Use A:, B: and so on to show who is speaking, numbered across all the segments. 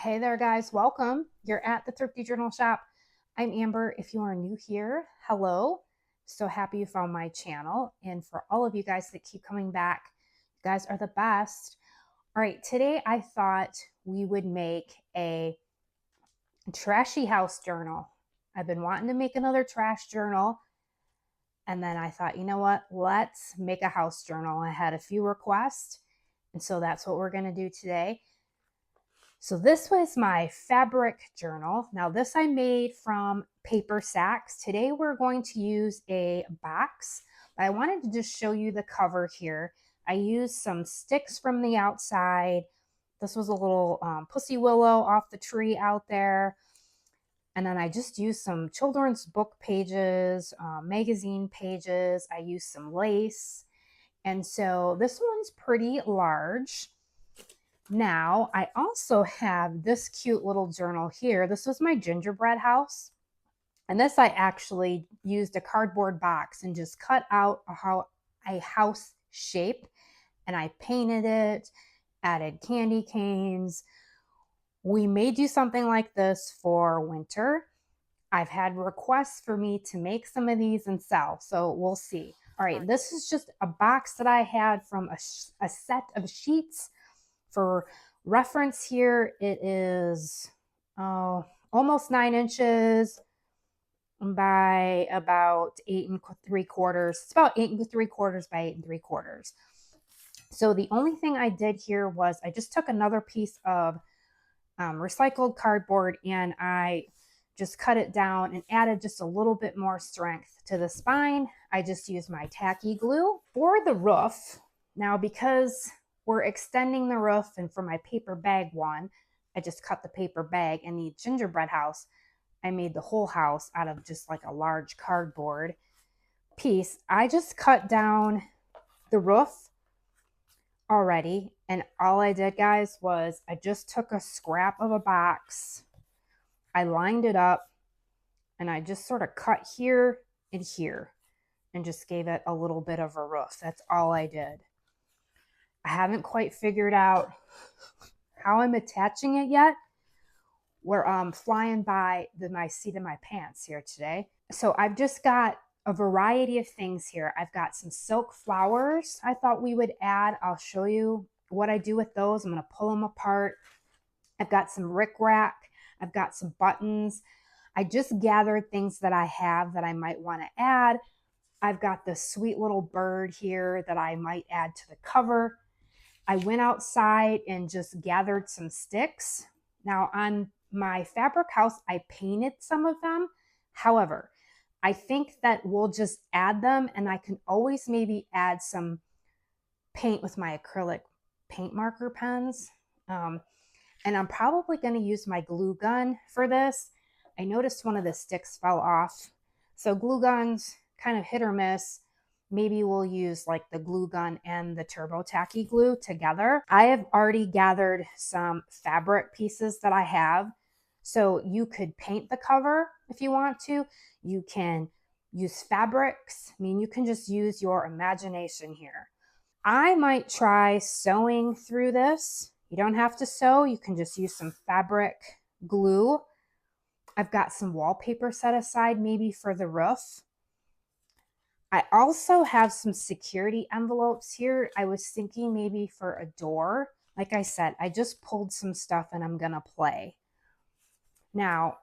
A: Hey there, guys. Welcome. You're at the Thrifty Journal Shop. I'm Amber. If you are new here, hello. So happy you found my channel. And for all of you guys that keep coming back, you guys are the best. All right, today I thought we would make a trashy house journal. I've been wanting to make another trash journal. And then I thought, you know what? Let's make a house journal. I had a few requests. And so that's what we're going to do today. So this was my fabric journal. Now this I made from paper sacks. Today we're going to use a box, but I wanted to just show you the cover here. I used some sticks from the outside. This was a little pussy willow off the tree out there. And then I just used some children's book pages, magazine pages. I used some lace. And so this one's pretty large. Now, I also have this cute little journal here. This was my gingerbread house. And this I actually used a cardboard box and just cut out a house shape. And I painted it, added candy canes. We may do something like this for winter. I've had requests for me to make some of these and sell, so we'll see. All right, this is just a box that I had from a set of sheets. For reference here, it is almost 9 inches by about 8 3/4. It's about 8 3/4 by 8 3/4. So the only thing I did here was I just took another piece of recycled cardboard and I just cut it down and added just a little bit more strength to the spine. I just used my tacky glue for the roof. Now, because we're extending the roof, and for my paper bag one, I just cut the paper bag. And the gingerbread house, I made the whole house out of just like a large cardboard piece. I just cut down the roof already, and all I did, guys, was I just took a scrap of a box, I lined it up, and I just sort of cut here and here and just gave it a little bit of a roof. That's all I did. I haven't quite figured out how I'm attaching it yet. We're flying by my seat of my pants here today. So I've just got a variety of things here. I've got some silk flowers I thought we would add. I'll show you what I do with those. I'm going to pull them apart. I've got some rickrack. I've got some buttons. I just gathered things that I have that I might want to add. I've got this sweet little bird here that I might add to the cover. I went outside and just gathered some sticks. Now on my fabric house, I painted some of them. However, I think that we'll just add them, and I can always maybe add some paint with my acrylic paint marker pens. And I'm probably going to use my glue gun for this. I noticed one of the sticks fell off. So glue guns, kind of hit or miss. Maybe we'll use like the glue gun and the turbo tacky glue together. I have already gathered some fabric pieces that I have. So you could paint the cover if you want to. You can use fabrics. I mean, you can just use your imagination here. I might try sewing through this. You don't have to sew. You can just use some fabric glue. I've got some wallpaper set aside maybe for the roof. I also have some security envelopes here. I was thinking maybe for a door. Like I said, I just pulled some stuff and I'm gonna play. Now,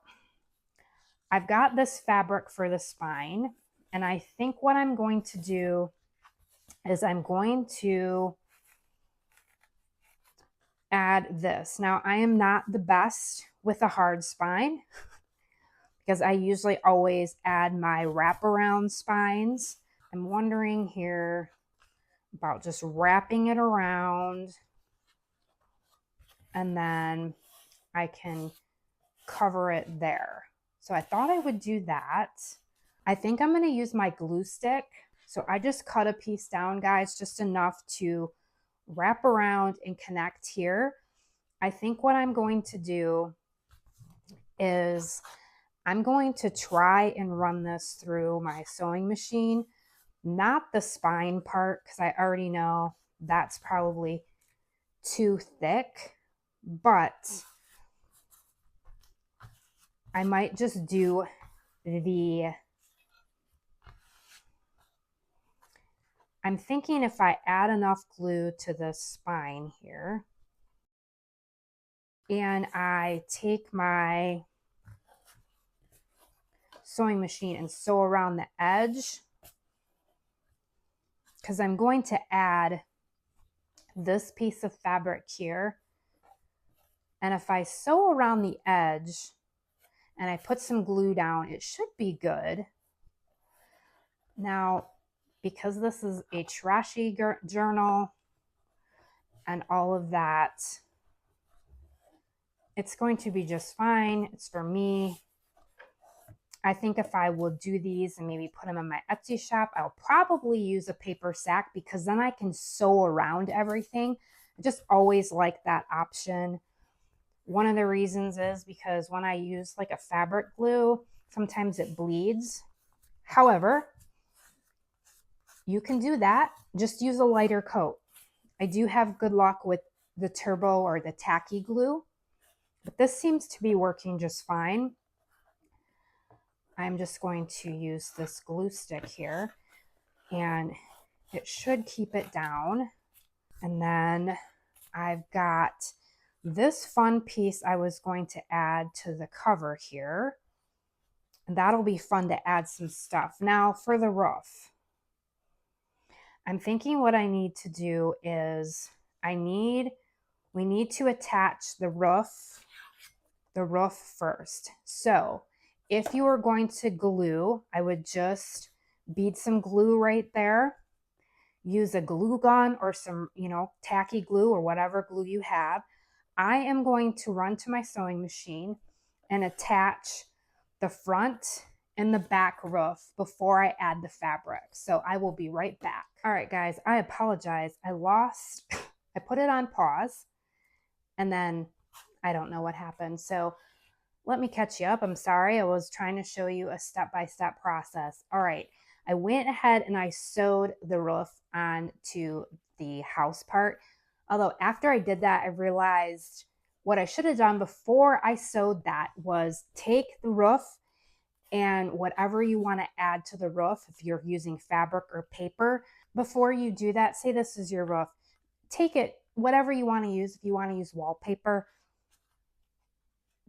A: I've got this fabric for the spine, and I think what I'm going to do is I'm going to add this. Now, I am not the best with a hard spine because I usually always add my wraparound spines. I'm wondering here about just wrapping it around, and then I can cover it there. So I thought I would do that. I think I'm going to use my glue stick. So I just cut a piece down, guys, just enough to wrap around and connect here. I think what I'm going to do is I'm going to try and run this through my sewing machine, not the spine part, because I already know that's probably too thick, but I might just do I'm thinking if I add enough glue to the spine here and I take my sewing machine and sew around the edge, because I'm going to add this piece of fabric here. And if I sew around the edge and I put some glue down, it should be good. Now, because this is a trashy journal and all of that, it's going to be just fine. It's for me. I think if I will do these and maybe put them in my Etsy shop, I'll probably use a paper sack because then I can sew around everything. I just always like that option. One of the reasons is because when I use like a fabric glue, sometimes it bleeds. However, you can do that. Just use a lighter coat. I do have good luck with the turbo or the tacky glue, but this seems to be working just fine. I'm just going to use this glue stick here and it should keep it down. And then I've got this fun piece I was going to add to the cover here. And that'll be fun to add some stuff. Now for the roof, I'm thinking what I need to do is we need to attach the roof first. So if you were going to glue, I would just bead some glue right there. Use a glue gun or some, tacky glue or whatever glue you have. I am going to run to my sewing machine and attach the front and the back roof before I add the fabric. So I will be right back. All right, guys, I apologize. I put it on pause and then I don't know what happened. So let me catch you up. I'm sorry. I was trying to show you a step-by-step process. All right. I went ahead and I sewed the roof onto the house part. Although after I did that, I realized what I should have done before I sewed that was take the roof and whatever you want to add to the roof, if you're using fabric or paper, before you do that, say this is your roof, take it, whatever you want to use. If you want to use wallpaper,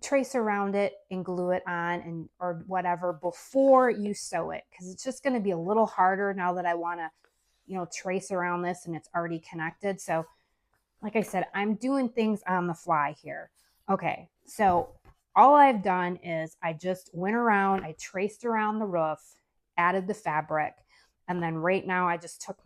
A: trace around it and glue it on or whatever before you sew it, because it's just going to be a little harder now that I want to, trace around this and it's already connected. So like I said, I'm doing things on the fly here. Okay, so all I've done is I just went around, I traced around the roof, added the fabric, and then right now I just took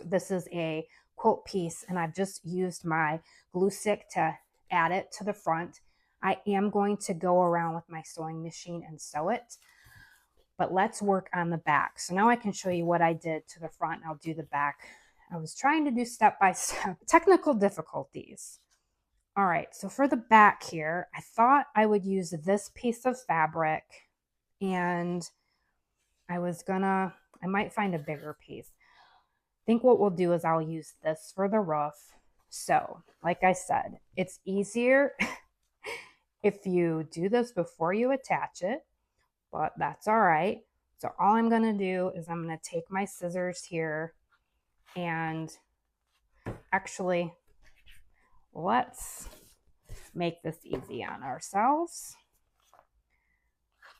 A: this is a quote piece, and I've just used my glue stick to add it to the front. I am going to go around with my sewing machine and sew it, but let's work on the back. So now I can show you what I did to the front, and I'll do the back. I was trying to do step by step, technical difficulties. All right, so for the back here, I thought I would use this piece of fabric and I might find a bigger piece. I think what we'll do is I'll use this for the roof. So like I said, it's easier if you do this before you attach it, but that's all right. So all I'm gonna do is I'm gonna take my scissors here and actually, let's make this easy on ourselves.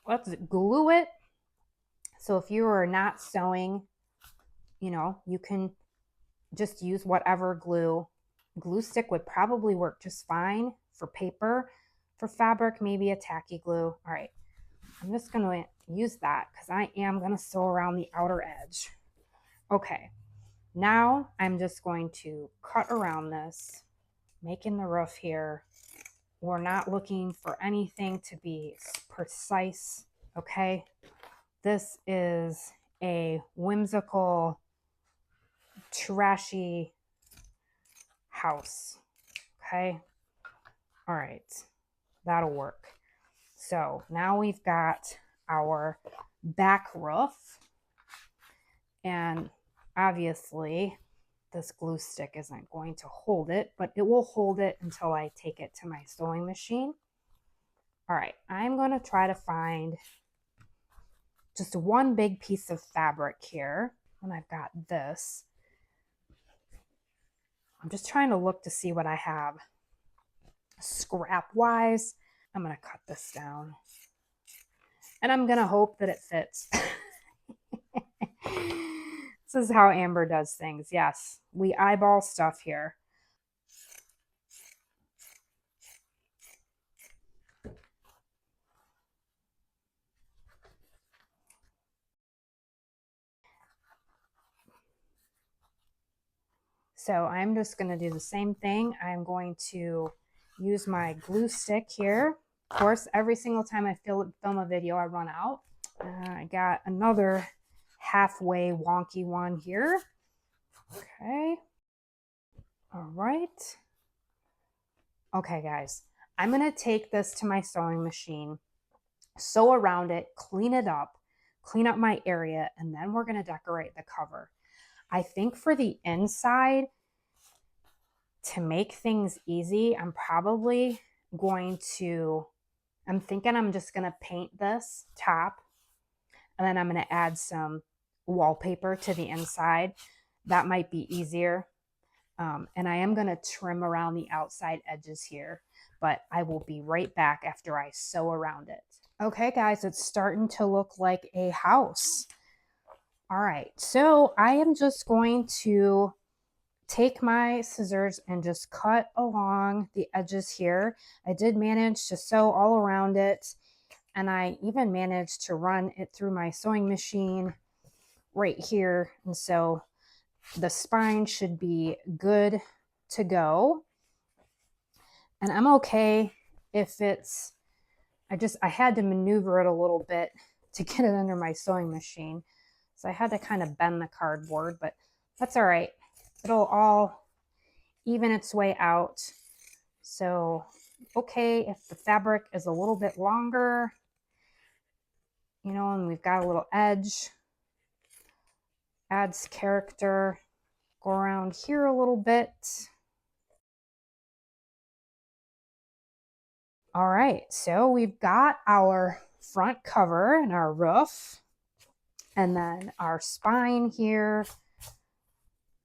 A: Let's glue it. So if you are not sewing, you can just use whatever glue. Glue stick would probably work just fine for paper. For fabric, maybe a tacky glue. All right, I'm just going to use that because I am going to sew around the outer edge. Okay, now I'm just going to cut around this, making the roof here. We're not looking for anything to be precise, okay? This is a whimsical, trashy house, okay? All right, that'll work. So now we've got our back roof, and obviously this glue stick isn't going to hold it, but it will hold it until I take it to my sewing machine. All right, I'm going to try to find just one big piece of fabric here. And I've got this. I'm just trying to look to see what I have scrap wise. I'm going to cut this down. And I'm going to hope that it fits. This is how Amber does things. Yes, we eyeball stuff here. So I'm just going to do the same thing. I'm going to use my glue stick here. Of course, every single time I film a video, I run out. I got another halfway wonky one here. Okay. All right. Okay, guys, I'm going to take this to my sewing machine, sew around it, clean it up, clean up my area, and then we're going to decorate the cover. I think for the inside, to make things easy, I'm probably going to, I'm thinking I'm just going to paint this top, and then I'm going to add some wallpaper to the inside. That might be easier. And I am going to trim around the outside edges here, but I will be right back after I sew around it. Okay, guys, it's starting to look like a house. All right, so I am just going to take my scissors and just cut along the edges here. I did manage to sew all around it, and I even managed to run it through my sewing machine right here. And so the spine should be good to go. And I'm okay if it's, I had to maneuver it a little bit to get it under my sewing machine. So I had to kind of bend the cardboard, but that's all right. It'll all even its way out. So, okay, if the fabric is a little bit longer, you know, and we've got a little edge, adds character. Go around here a little bit. All right, so we've got our front cover and our roof, and then our spine here,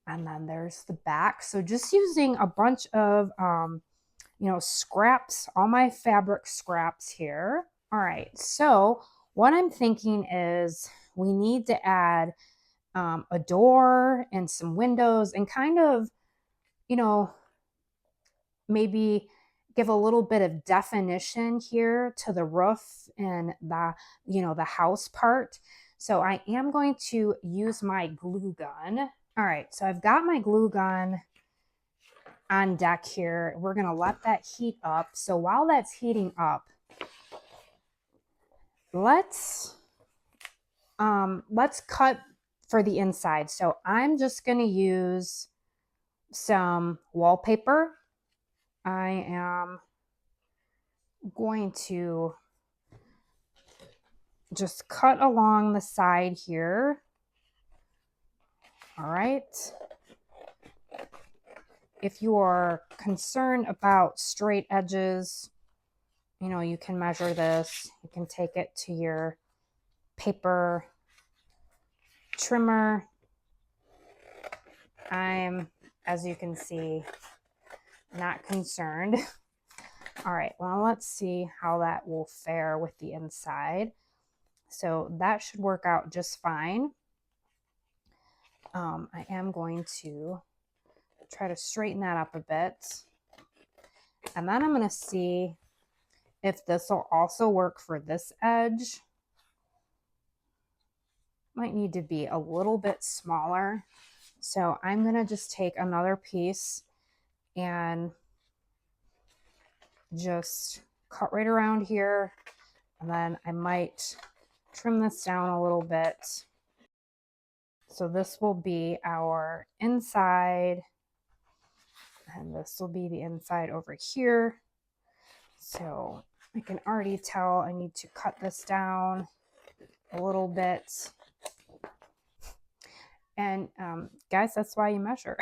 A: and then there's the back. So just using a bunch of, you know, scraps, all my fabric scraps here. All right, so what I'm thinking is we need to add a door and some windows and kind of, you know, maybe give a little bit of definition here to the roof and the, you know, the house part. So I am going to use my glue gun. All right, so I've got my glue gun on deck here. We're going to let that heat up. So while that's heating up, let's cut for the inside. So I'm just going to use some wallpaper. I am going to just cut along the side here. All right. If you are concerned about straight edges, you know, you can measure this. You can take it to your paper trimmer. I'm, as you can see, not concerned. All right, well, let's see how that will fare with the inside. So that should work out just fine. I am going to try to straighten that up a bit. And then I'm going to see if this will also work for this edge. Might need to be a little bit smaller. So I'm going to just take another piece and just cut right around here. And then I might trim this down a little bit. So this will be our inside, and this will be the inside over here. So I can already tell I need to cut this down a little bit. And guys, that's why you measure.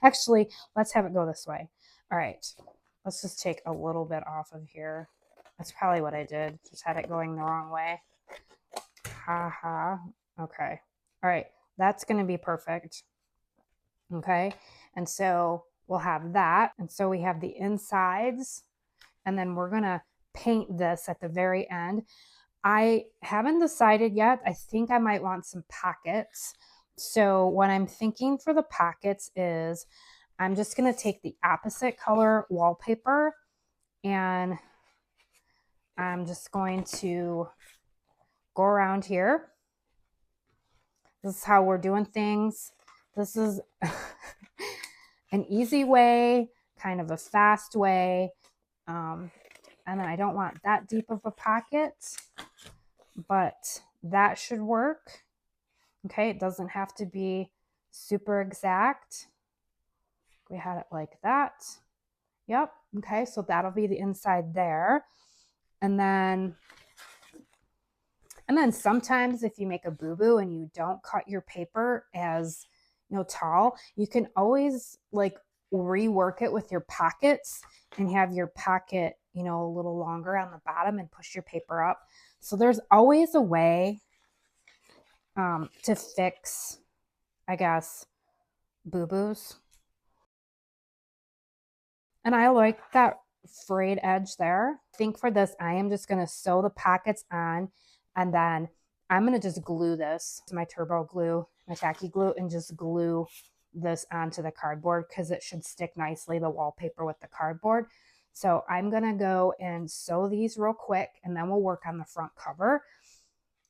A: Actually, let's have it go this way. All right, let's just take a little bit off of here. That's probably what I did. Just had it going the wrong way. Haha. Okay. All right. That's going to be perfect. Okay. And so we'll have that. And so we have the insides. And then we're going to paint this at the very end. I haven't decided yet. I think I might want some pockets. So what I'm thinking for the pockets is I'm just going to take the opposite color wallpaper and I'm just going to go around here. This is how we're doing things. This is an easy way, kind of a fast way. And then I don't want that deep of a pocket, but that should work. Okay, it doesn't have to be super exact. We had it like that. Yep. Okay, so that'll be the inside there. And then sometimes if you make a boo-boo and you don't cut your paper as, tall, you can always like rework it with your pockets and have your pocket, a little longer on the bottom and push your paper up. So there's always a way to fix, I guess, boo-boos. And I like that frayed edge there. I think for this, I am just going to sew the pockets on, and then I'm going to just glue this to my turbo glue, my tacky glue, and just glue this onto the cardboard because it should stick nicely, the wallpaper with the cardboard. So I'm going to go and sew these real quick, and then we'll work on the front cover.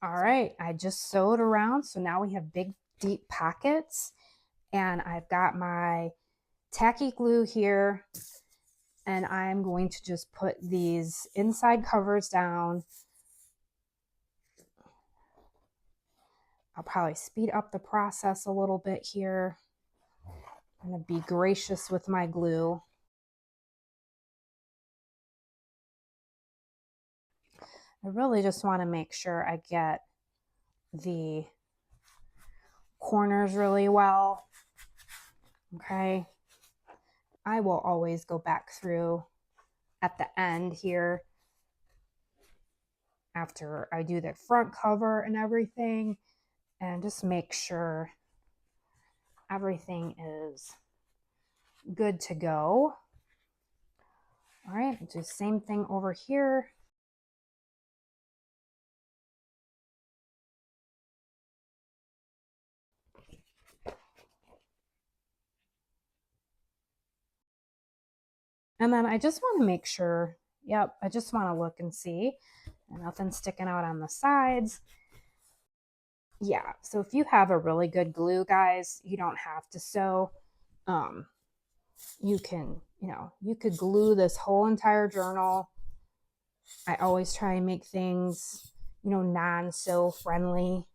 A: All right, I just sewed around. So now we have big, deep pockets, and I've got my tacky glue here. And I'm going to just put these inside covers down. I'll probably speed up the process a little bit here. I'm going to be gracious with my glue. I really just want to make sure I get the corners really well. Okay. I will always go back through at the end here after I do the front cover and everything, and just make sure everything is good to go. All right, do the same thing over here. And then I just want to make sure, yep, I just want to look and see. Nothing sticking out on the sides. Yeah, so if you have a really good glue, guys, you don't have to sew. You can, you could glue this whole entire journal. I always try and make things, non-sew friendly.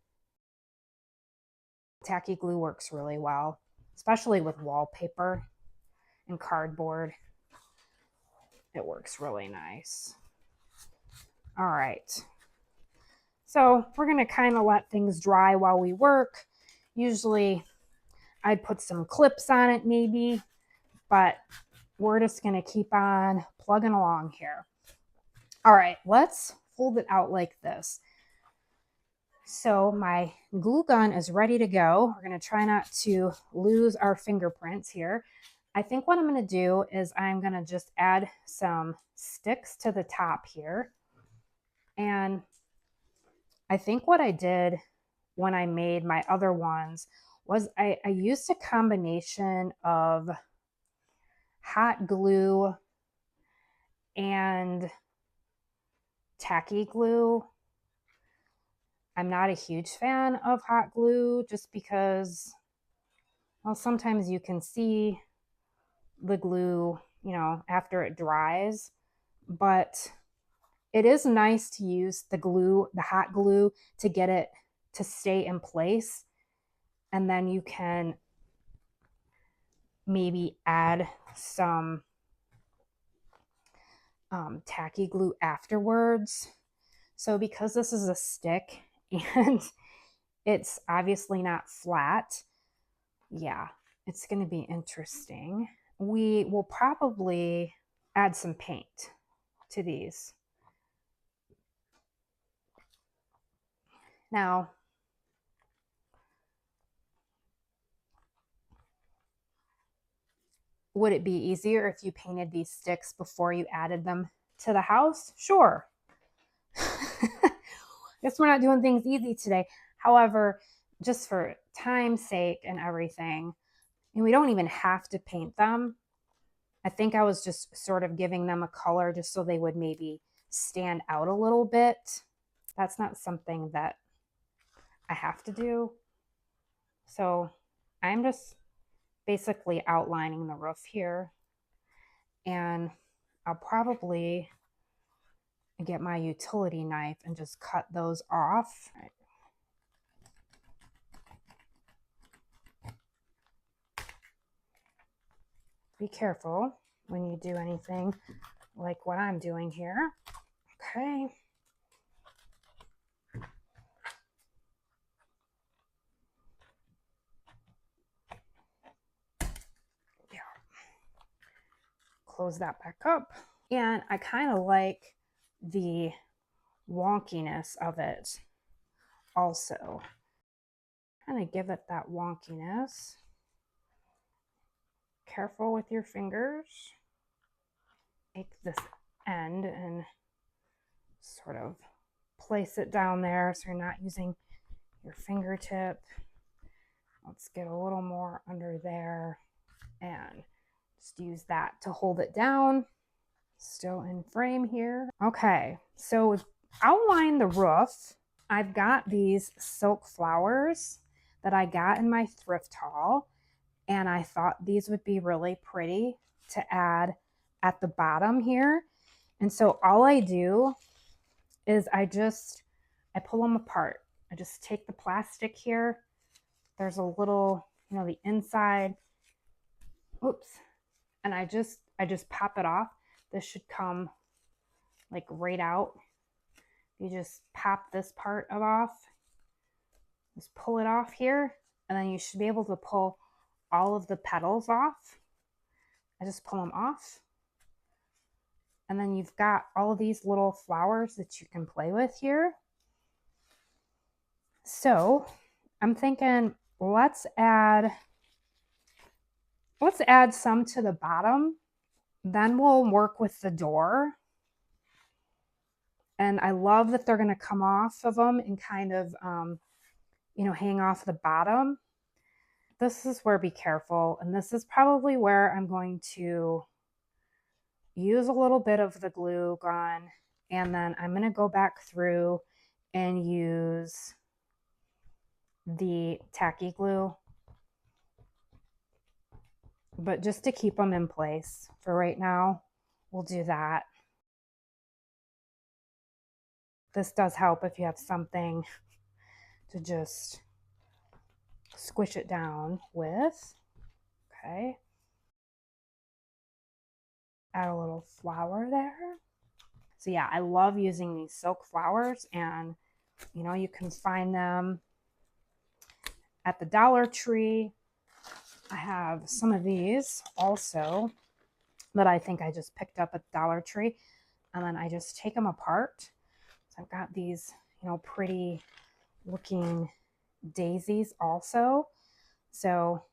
A: Tacky glue works really well, especially with wallpaper and cardboard. It works really nice. All right. So we're going to kind of let things dry while we work. Usually I'd put some clips on it maybe, but we're just going to keep on plugging along here. All right, let's fold it out like this. So my glue gun is ready to go. We're going to try not to lose our fingerprints here. I think what I'm going to do is I'm going to just add some sticks to the top here. And I think what I did when I made my other ones was I used a combination of hot glue and tacky glue. I'm not a huge fan of hot glue just because, well, sometimes you can see the glue, after it dries, but it is nice to use the glue, the hot glue, to get it to stay in place. And then you can maybe add some tacky glue afterwards. So because this is a stick and it's obviously not flat, yeah, it's going to be interesting. We will probably add some paint to these. Now, would it be easier if you painted these sticks before you added them to the house? Sure. Guess we're not doing things easy today. However, just for time's sake and everything, and we don't even have to paint them. I think I was just sort of giving them a color just so they would maybe stand out a little bit. That's not something that I have to do. So I'm just basically outlining the roof here, and I'll probably get my utility knife and just cut those off. Be careful when you do anything like what I'm doing here. Okay. Yeah. Close that back up. And I kind of like the wonkiness of it also. Kind of give it that wonkiness. Careful with your fingers. Take this end and sort of place it down there so you're not using your fingertip. Let's get a little more under there and just use that to hold it down. Still in frame here. Okay, so we've outlined the roof. I've got these silk flowers that I got in my thrift haul, and I thought these would be really pretty to add at the bottom here. And so all I do is I pull them apart. I just take the plastic here. There's a little, the inside, oops, and I just pop it off. This should come like right out. You just pop this part off, just pull it off here, and then you should be able to pull all of the petals off. I just pull them off. And then you've got all of these little flowers that you can play with here. So I'm thinking let's add some to the bottom. Then we'll work with the door. And I love that they're going to come off of them and kind of, hang off the bottom. This is where be careful. And this is probably where I'm going to use a little bit of the glue gun. And then I'm going to go back through and use the tacky glue. But just to keep them in place for right now, we'll do that. This does help if you have something to just squish it down with. Okay. Add a little flower there. So yeah, I love using these silk flowers, and you can find them at the Dollar Tree. I have some of these also that I think I just picked up at the Dollar Tree, and then I just take them apart. So I've got these, pretty looking daisies also. So,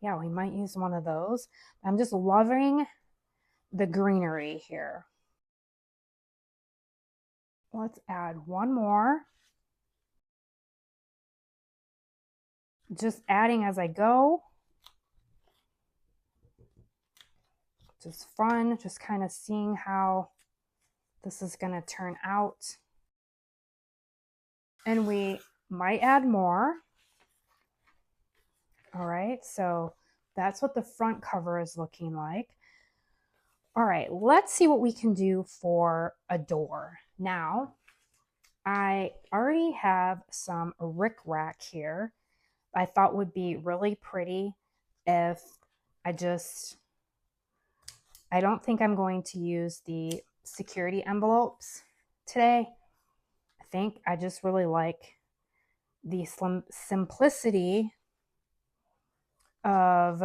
A: yeah, we might use one of those. I'm just loving the greenery here. Let's add one more. Just adding as I go. Just fun, just kind of seeing how this is going to turn out. And we might add more. All right, so that's what the front cover is looking like. All right, let's see what we can do for a door. Now, I already have some rickrack here I thought would be really pretty if I don't think I'm going to use the security envelopes today. I think I just really like the simplicity of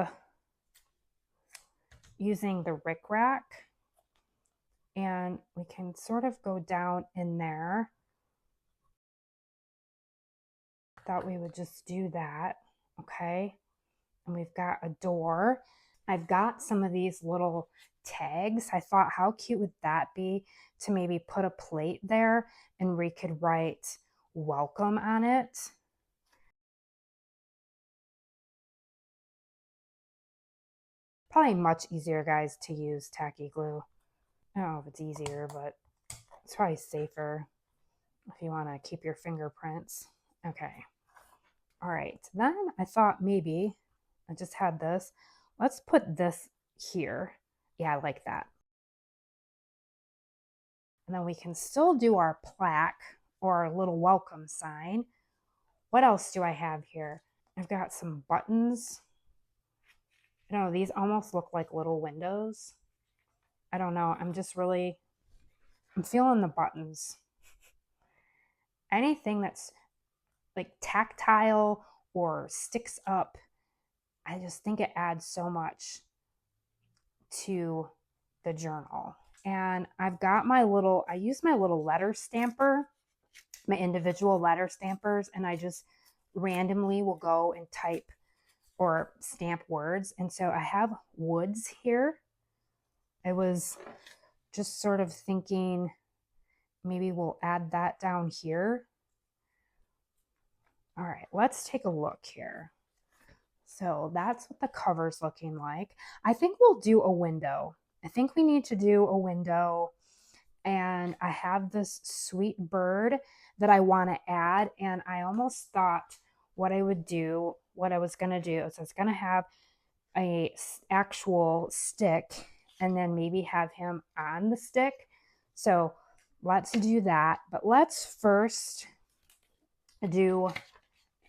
A: using the rickrack, and we can sort of go down in there thought we would just do that. Okay. And we've got a door. I've got some of these little tags. I thought, how cute would that be to maybe put a plate there and we could write welcome on it. Probably much easier, guys, to use tacky glue. I don't know if it's easier, but it's probably safer if you want to keep your fingerprints. Okay. All right. Then I thought maybe I just had this. Let's put this here. Yeah, I like that. And then we can still do our plaque or our little welcome sign. What else do I have here? I've got some buttons. I don't know, these almost look like little windows. I don't know. I'm feeling the buttons. Anything that's like tactile or sticks up, I just think it adds so much to the journal. And I've got I use my little letter stamper, my individual letter stampers, and I just randomly will go and type or stamp words. And so I have woods here. I was just sort of thinking maybe we'll add that down here. All right, let's take a look here. So that's what the cover's looking like. I think we'll do a window. I think we need to do a window. And I have this sweet bird that I want to add. And I almost thought what I was going to do is I was going to have a actual stick and then maybe have him on the stick. So let's do that. But let's first do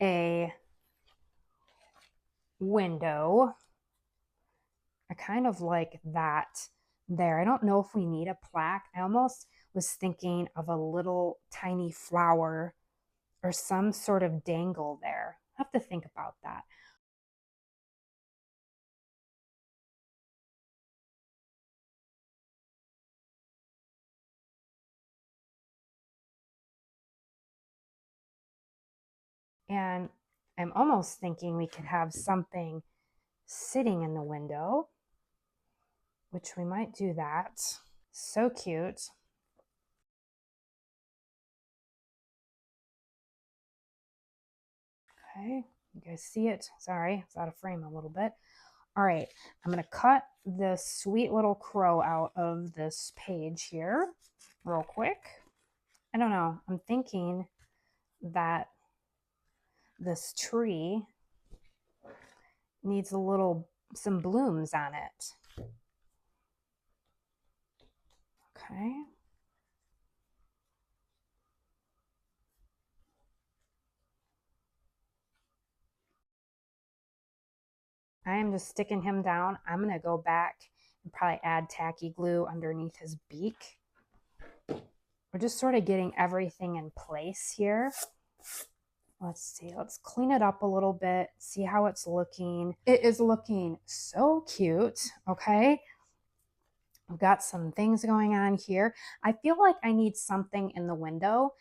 A: a window. I kind of like that there. I don't know if we need a plaque. I almost was thinking of a little tiny flower or some sort of dangle there. I have to think about that. And I'm almost thinking we could have something sitting in the window, which we might do that. So cute. Okay, you guys see it? Sorry, it's out of frame a little bit. All right, I'm gonna cut this sweet little crow out of this page here real quick. I don't know, I'm thinking that this tree needs some blooms on it. Okay. I am just sticking him down. I'm going to go back and probably add tacky glue underneath his beak. We're just sort of getting everything in place here. Let's see. Let's clean it up a little bit. See how it's looking. It is looking so cute. Okay. I've got some things going on here. I feel like I need something in the window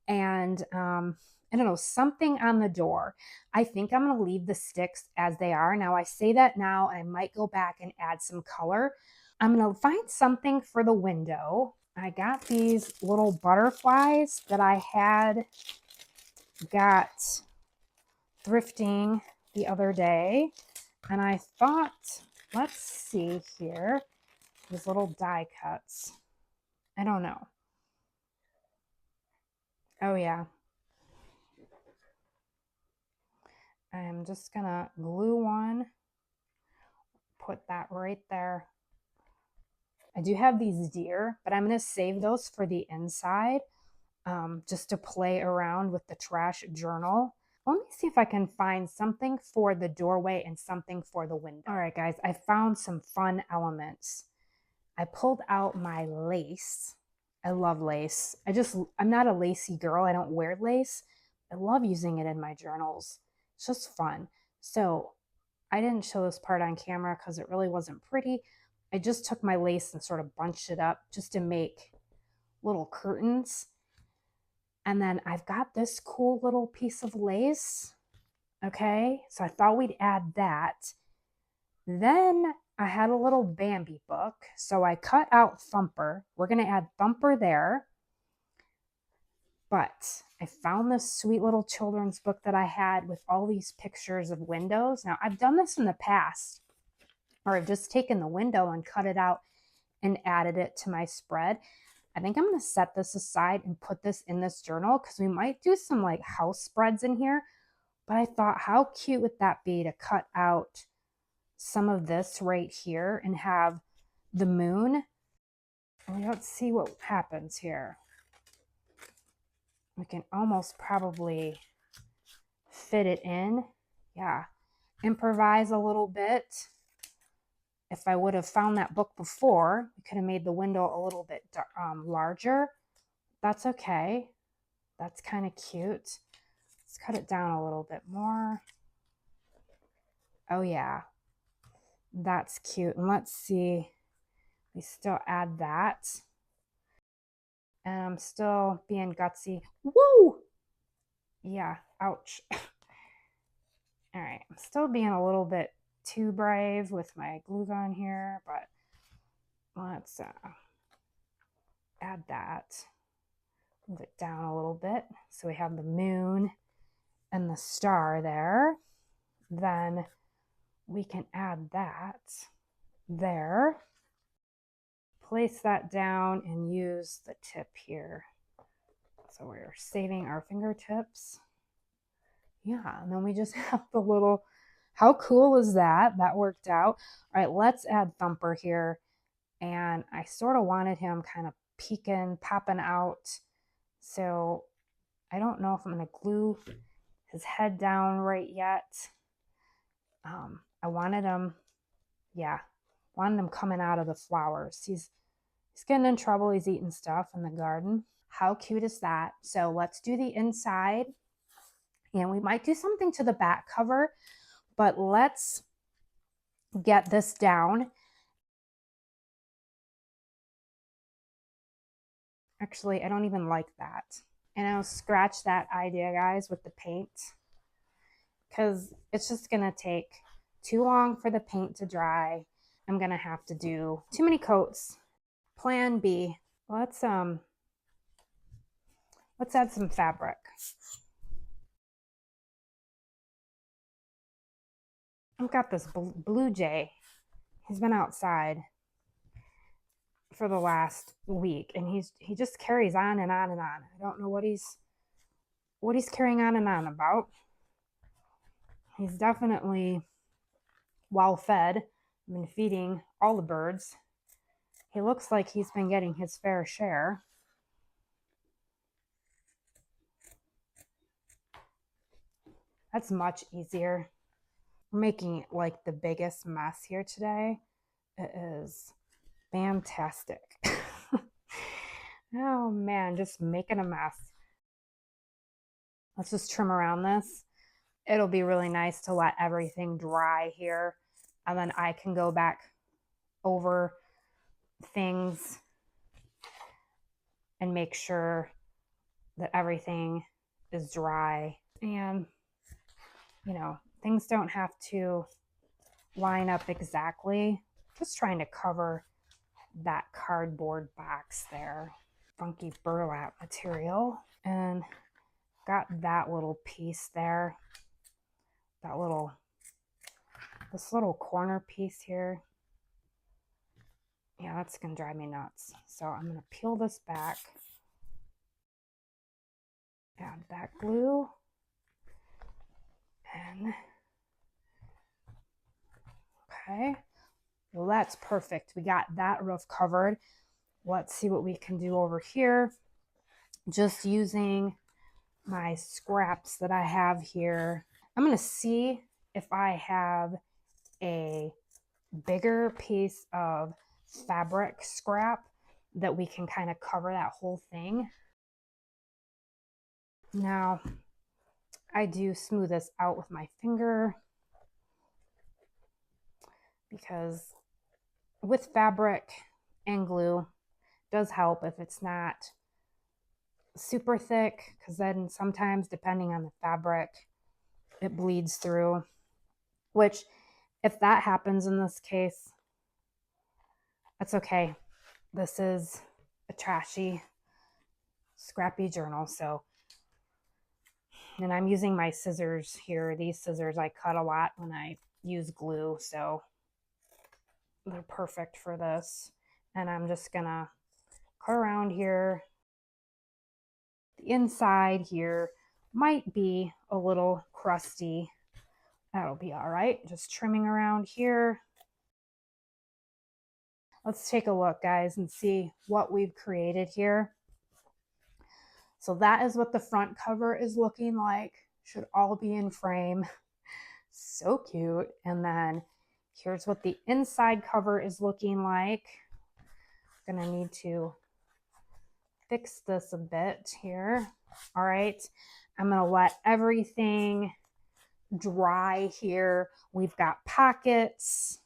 A: and I don't know, something on the door. I think I'm going to leave the sticks as they are. Now I say that now, I might go back and add some color. I'm going to find something for the window. I got these little butterflies that I had got thrifting the other day. And I thought, let's see here, these little die cuts. I don't know. Oh yeah. I'm just gonna glue one, put that right there. I do have these deer, but I'm gonna save those for the inside, just to play around with the trash journal. Let me see if I can find something for the doorway and something for the window. All right, guys, I found some fun elements. I pulled out my lace. I love lace. I'm not a lacy girl. I don't wear lace. I love using it in my journals. It's just fun. So I didn't show this part on camera because it really wasn't pretty. I just took my lace and sort of bunched it up just to make little curtains. And then I've got this cool little piece of lace. Okay, so I thought we'd add that. Then I had a little Bambi book, so I cut out Thumper. We're going to add Thumper there. But I found this sweet little children's book that I had with all these pictures of windows. Now, I've done this in the past, or I've just taken the window and cut it out and added it to my spread. I think I'm going to set this aside and put this in this journal because we might do some like house spreads in here. But I thought, how cute would that be to cut out some of this right here and have the moon? And let's see what happens here. We can almost probably fit it in. Yeah, improvise a little bit. If I would have found that book before, we could have made the window a little bit larger. That's okay. That's kind of cute. Let's cut it down a little bit more. Oh yeah, that's cute. And let's see, we still add that. And I'm still being gutsy. Woo! Yeah, ouch. All right, I'm still being a little bit too brave with my glue gun here, but let's add that. Move it down a little bit so we have the moon and the star there. Then we can add that there. Place that down and use the tip here. So we're saving our fingertips. Yeah, and then we just have the little, how cool is that? That worked out. All right, let's add Thumper here. And I sort of wanted him kind of peeking, popping out. So I don't know if I'm going to glue his head down right yet. I wanted him, yeah, wanted him coming out of the flowers. He's getting in trouble. He's eating stuff in the garden. How cute is that? So let's do the inside. And we might do something to the back cover, but let's get this down. Actually, I don't even like that. And I'll scratch that idea, guys, with the paint, because it's just going to take too long for the paint to dry. I'm going to have to do too many coats. Plan B. Let's add some fabric. I've got this blue jay. He's been outside for the last week, and he just carries on and on and on. I don't know what he's carrying on and on about. He's definitely well fed. I've been feeding all the birds. He looks like he's been getting his fair share. That's much easier. We're making like the biggest mess here today. It is fantastic. Oh man, just making a mess. Let's just trim around this. It'll be really nice to let everything dry here, and then I can go back over things and make sure that everything is dry. And you know, things don't have to line up exactly. Just trying to cover that cardboard box there. Funky burlap material. And got that little piece there. This little corner piece here. Yeah, that's gonna drive me nuts. So I'm gonna peel this back. Add that glue. And okay, well, that's perfect. We got that roof covered. Let's see what we can do over here. Just using my scraps that I have here. I'm going to see if I have a bigger piece of fabric scrap that we can kind of cover that whole thing. Now, I do smooth this out with my finger because with fabric and glue, it does help if it's not super thick, because then sometimes, depending on the fabric, it bleeds through, which if that happens in this case, that's okay. This is a trashy, scrappy journal. So, and I'm using my scissors here. These scissors I cut a lot when I use glue, so they're perfect for this. And I'm just gonna cut around here. The inside here might be a little crusty. That'll be all right. Just trimming around here. Let's take a look, guys, and see what we've created here. So that is what the front cover is looking like. Should all be in frame. So cute. And then here's what the inside cover is looking like. Gonna need to fix this a bit here. All right. I'm gonna let everything dry here. We've got pockets.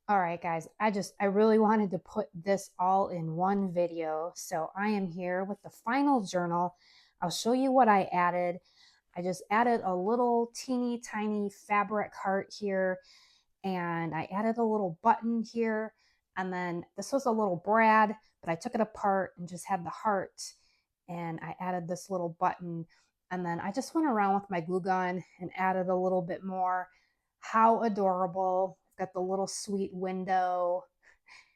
A: All right, guys, I really wanted to put this all in one video. So I am here with the final journal. I'll show you what I added. I just added a little teeny tiny fabric heart here, and I added a little button here. And then this was a little brad, but I took it apart and just had the heart, and I added this little button. And then I just went around with my glue gun and added a little bit more. How adorable. Got the little sweet window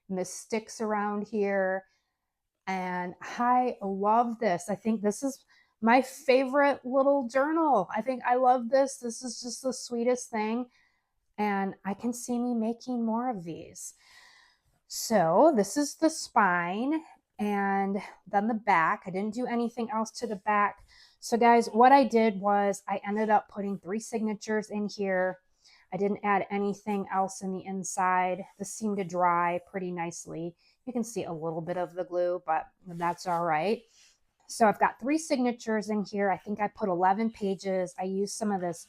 A: and the sticks around here. And I love this. I think this is my favorite little journal. I think I love this. This is just the sweetest thing. And I can see me making more of these. So this is the spine, and then the back. I didn't do anything else to the back. So guys, what I did was I ended up putting 3 signatures in here. I didn't add anything else in the inside. This seemed to dry pretty nicely. You can see a little bit of the glue, but that's all right. So I've got 3 signatures in here. I think I put 11 pages. I used some of this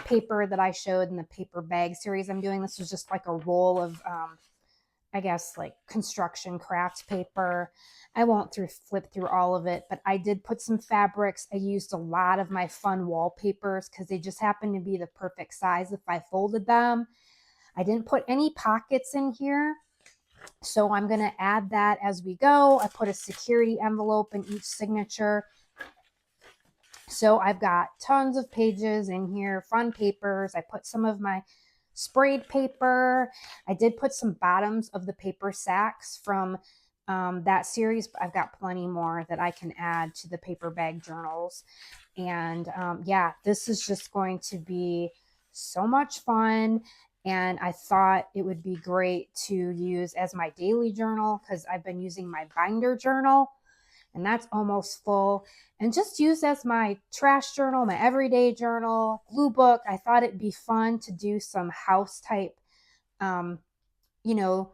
A: paper that I showed in the paper bag series I'm doing. This was just like a roll of, I guess, like construction craft paper. I won't flip through all of it, but I did put some fabrics. I used a lot of my fun wallpapers because they just happen to be the perfect size if I folded them. I didn't put any pockets in here, so I'm going to add that as we go. I put a security envelope in each signature. So I've got tons of pages in here, fun papers. I put some of my sprayed paper. I did put some bottoms of the paper sacks from that series, but I've got plenty more that I can add to the paper bag journals. And yeah, this is just going to be so much fun. And I thought it would be great to use as my daily journal because I've been using my binder journal, and that's almost full, and just use as my trash journal, my everyday journal, glue book. I thought it'd be fun to do some house type, you know,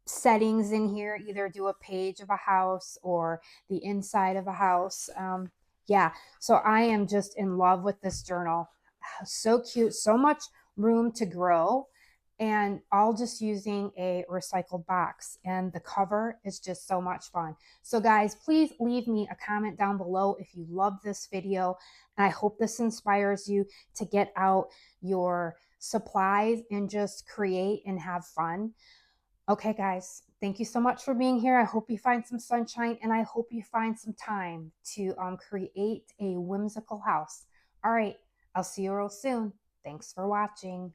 A: settings in here, either do a page of a house or the inside of a house. Yeah, so I am just in love with this journal. So cute, so much room to grow, and all just using a recycled box, and the cover is just so much fun. So guys, please leave me a comment down below if you love this video, and I hope this inspires you to get out your supplies and just create and have fun. Okay guys, thank you so much for being here. I hope you find some sunshine, and I hope you find some time to create a whimsical house. All right, I'll see you real soon. Thanks for watching.